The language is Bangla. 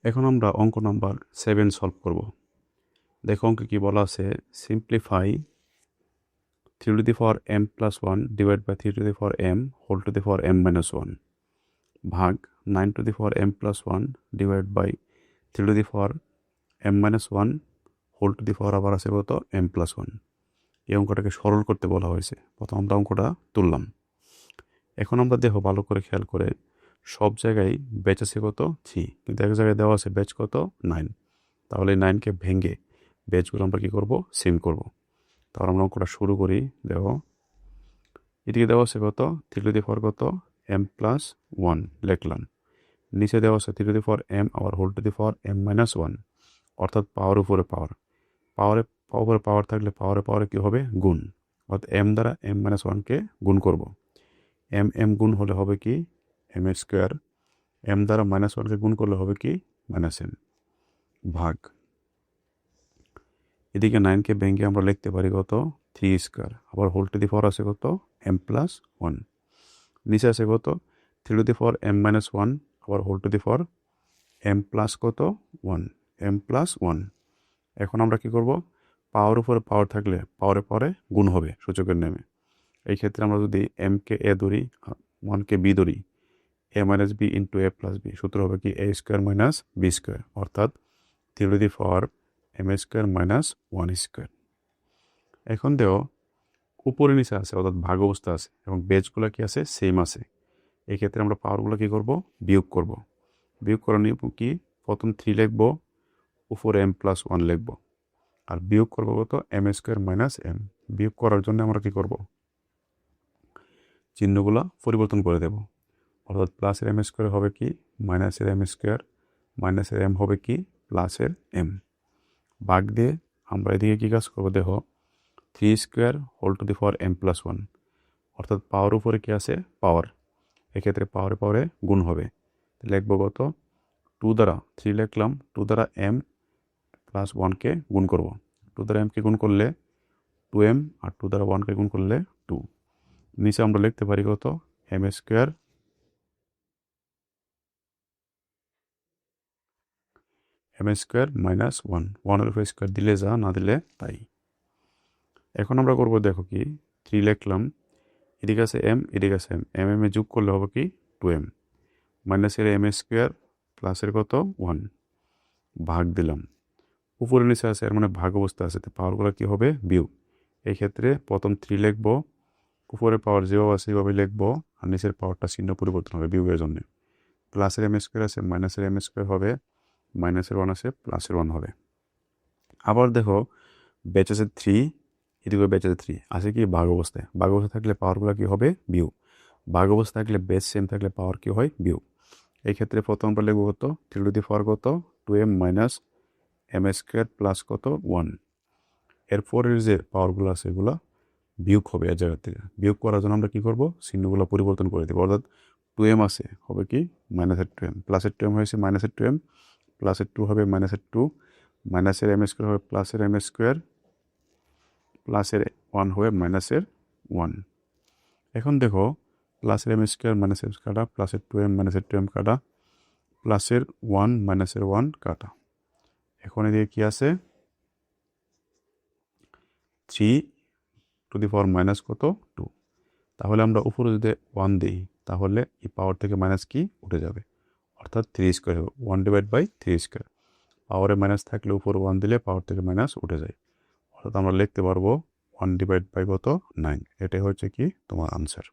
এখন আমরা অঙ্ক নাম্বার 7 সলভ করব। দেখো অঙ্কে কি বলা আছে, simplify 3 to the power m plus 1 divide by 3 to the power m whole to the power m minus 1 ভাগ 9 to the power m plus 1 divide by 3 to the power m minus 1 whole to the power আবার আছে কত m প্লাস 1। এই অঙ্কটাকে সরল করতে বলা হয়েছে। প্রথম আমরা অঙ্কটা তুললাম। এখন আমরা দেখো ভালো করে খেয়াল করে, সব জায়গায় ব্যাচ আছে কত 3, কিন্তু এক জায়গায় দেওয়া আছে ব্যাচ কত 9। তাহলে 9কে ভেঙে ব্যাচগুলো আমরা কী করবো, সেম করব। তাহলে আমরা অঙ্কটা শুরু করি। দেখো এদিকে দেওয়া আছে কত 3 টু দি পাওয়ার কত m প্লাস 1 লিখলাম। নিচে দেওয়া আছে 3 টু দি পাওয়ার m আবার whole to the power m minus 1, অর্থাৎ পাওয়ার উপরে পাওয়ার। উপরে পাওয়ার থাকলে পাওয়ারে কী হবে, গুণ। অর্থাৎ m দ্বারা m মাইনাস 1কে গুণ করব। m গুণ হলে হবে কি m স্কোয়ার, m দ্বারা মাইনাস 1কে গুণ করলে হবে কি মাইনাস m ভাগ। এদিকে 9কে ভেঙে আমরা লিখতে পারি কত 3 স্কোয়ার, আবার হোল টু দি পাওয়ার আছে কত m প্লাস 1। নিচে আছে কত 3 to the power m minus 1 আবার whole to the power m plus কত 1, m প্লাস 1। এখন আমরা কি করব, পাওয়ার উপরে পাওয়ার থাকলে পাওয়ারে গুণ হবে সূচকের নেমে। এই ক্ষেত্রে আমরা যদি m-কে a ধরি, 1-কে b ধরি, a minus b into a plus b, সূত্র হবে কি a square minus b square, অর্থাৎ 3 to the power m square minus 1 square. এখন দেও উপরে নিচে আছে, অর্থাৎ ভাগ অবস্থা আছে এবং বেজগুলো কি আছে সেম আছে। এই ক্ষেত্রে আমরা পাওয়ারগুলো কি করব, বিয়োগ করব। বিয়োগ করার নিয়ম কি, প্রথম 3 লিখব, উপরে m প্লাস 1 লিখব, আর বিয়োগ করবো কত m স্কোয়ার মাইনাস m। বিয়োগ করার জন্য আমরা কি করব, চিহ্নগুলো পরিবর্তন করে দেব। অর্থাৎ প্লাসের m স্কোয়ার হবে কি মাইনাসের m স্কোয়ার, মাইনাসের m হবে কি প্লাসের m। ভাগ দিয়ে আমরা এদিকে কী কাজ করবো, দেখো 3 square whole to the power m plus 1, অর্থাৎ পাওয়ার উপরে কি আছে পাওয়ার। এক্ষেত্রে পাওয়ারে গুণ হবে। লিখবো কত 2 দ্বারা 3 লিখলাম, 2 দ্বারা m প্লাস 1কে গুণ করব। 2 দ্বারা m কে গুণ করলে 2m, আর 2 দ্বারা 1কে গুণ করলে 2। নিচে আমরা লিখতে পারি কত m স্কোয়ার মাইনাস 1, 1-এর উপরে স্কোয়ার দিলে যা, না দিলে তাই। এখন আমরা করব, দেখো কি 3 লিখলাম, এদিকে আছে m, এদিকে আছে m এ যোগ করলে হবে কি 2m, মাইনাসের m স্কোয়ার প্লাসের কত 1 ভাগ দিলাম। উপরে নিচে আছে, এর মানে ভাগ অবস্থা আছে, তো পাওয়ারগুলো কী হবে বিয়োগ। এই ক্ষেত্রে প্রথম 3 লিখব, উপরে পাওয়ার যেভাবে আছে সেভাবে লিখব, আর নিচের পাওয়ারটা চিহ্ন পরিবর্তন হবে বিয়োগের জন্য। প্লাসের m স্কোয়ার আছে মাইনাসের m স্কোয়ার হবে, মাইনাসের 1 আছে প্লাসের 1 হবে। আবার দেখো ব্যাচ আছে 3, এদিকে ব্যাচ আছে 3, আছে কি ভাগ অবস্থায়। ভাগ অবস্থা থাকলে পাওয়ারগুলো কী হবে বিয়োগ। ভাগ অবস্থা থাকলে বেস সেম থাকলে পাওয়ার কী হয় বিয়োগ। এই ক্ষেত্রে প্রথম আমরা লিখব কত 3 টু দি পাওয়ার কত 2m minus m square plus কত 1। এরপরের যে পাওয়ারগুলো আছে এগুলো বিয়োগ হবে এর জায়গা থেকে। বিয়োগ করার জন্য আমরা কী করবো, চিহ্নগুলো পরিবর্তন করে দেবো। অর্থাৎ 2m আছে হবে কি মাইনাসের 2m, প্লাসের 2m হয়েছে মাইনাসের 2m, প্লাসের 2 হবে মাইনাসের 2, মাইনাসের m স্কোয়ার হবে প্লাসের m স্কোয়ার, প্লাসের 1 হবে মাইনাসের 1। এখন দেখো প্লাসের m স্কোয়ার মাইনাসের কাটা, প্লাসের 2m মাইনাসের 2m কাটা, প্লাসের 1 মাইনাসের 1 কাটা। এখন এদিকে কি আছে 3 টু দি পাওয়ার মাইনাস কত 2। তাহলে আমরা উপরে যদি 1 দিই তাহলে এই পাওয়ার থেকে মাইনাস কি উঠে যাবে, অর্থাৎ 3 স্কোয়ার হবে 1 ডিভাইড বাই 3 স্কোয়ার। পাওয়ারে মাইনাস থাকলে উপরে 1 দিলে পাওয়ার থেকে মাইনাস উঠে যায়। অর্থাৎ আমরা লিখতে পারবো 1 ডিভাইড বাই কত 9। এটাই হচ্ছে কি তোমার আনসার।